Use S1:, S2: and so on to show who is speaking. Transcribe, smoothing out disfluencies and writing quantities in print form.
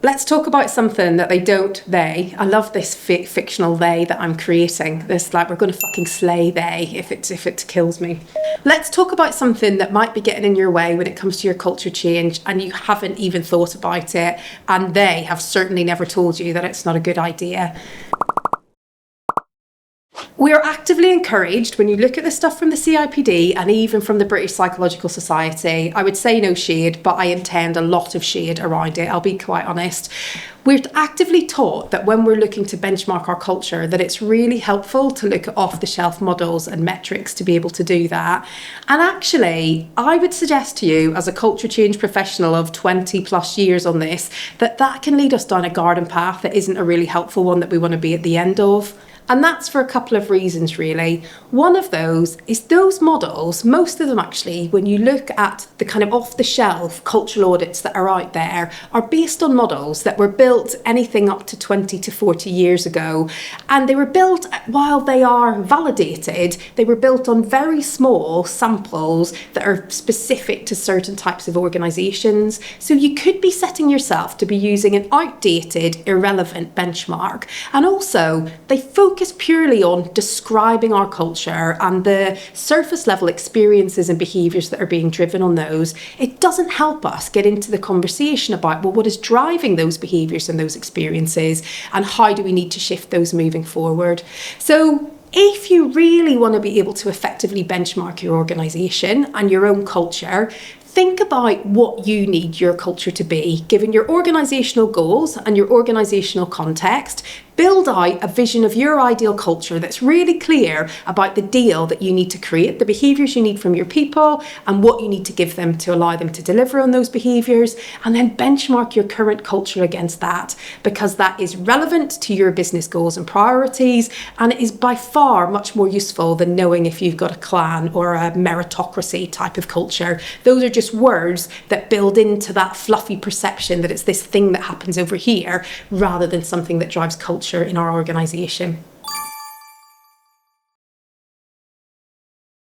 S1: Let's talk about something that I love this fictional they that I'm creating. This, like, we're going to fucking slay they if it kills me. Let's talk about something that might be getting in your way when it comes to your culture change and you haven't even thought about it, and they have certainly never told you that it's not a good idea. We are actively encouraged, when you look at the stuff from the CIPD and even from the British Psychological Society, I would say no shade, but I intend a lot of shade around it, I'll be quite honest. We're actively taught that when we're looking to benchmark our culture, that it's really helpful to look at off-the-shelf models and metrics to be able to do that. And actually, I would suggest to you, as a culture change professional of 20 plus years on this, that can lead us down a garden path that isn't a really helpful one that we want to be at the end of. And that's for a couple of reasons, really. One of those is those models, most of them actually, when you look at the kind of off-the-shelf cultural audits that are out there, are based on models that were built anything up to 20 to 40 years ago. And they were built, while they are validated, they were built on very small samples that are specific to certain types of organisations. So you could be setting yourself to be using an outdated, irrelevant benchmark. And also, they focus purely on describing our culture and the surface level experiences and behaviours that are being driven on those. It doesn't help us get into the conversation about, well, what is driving those behaviours and those experiences, and how do we need to shift those moving forward? So if you really want to be able to effectively benchmark your organisation and your own culture, think about what you need your culture to be, given your organisational goals and your organisational context. Build out a vision of your ideal culture that's really clear about the deal that you need to create, the behaviours you need from your people, and what you need to give them to allow them to deliver on those behaviours, and then benchmark your current culture against that, because that is relevant to your business goals and priorities, and it is by far much more useful than knowing if you've got a clan or a meritocracy type of culture. Those are just words that build into that fluffy perception that it's this thing that happens over here, rather than something that drives culture in our organisation.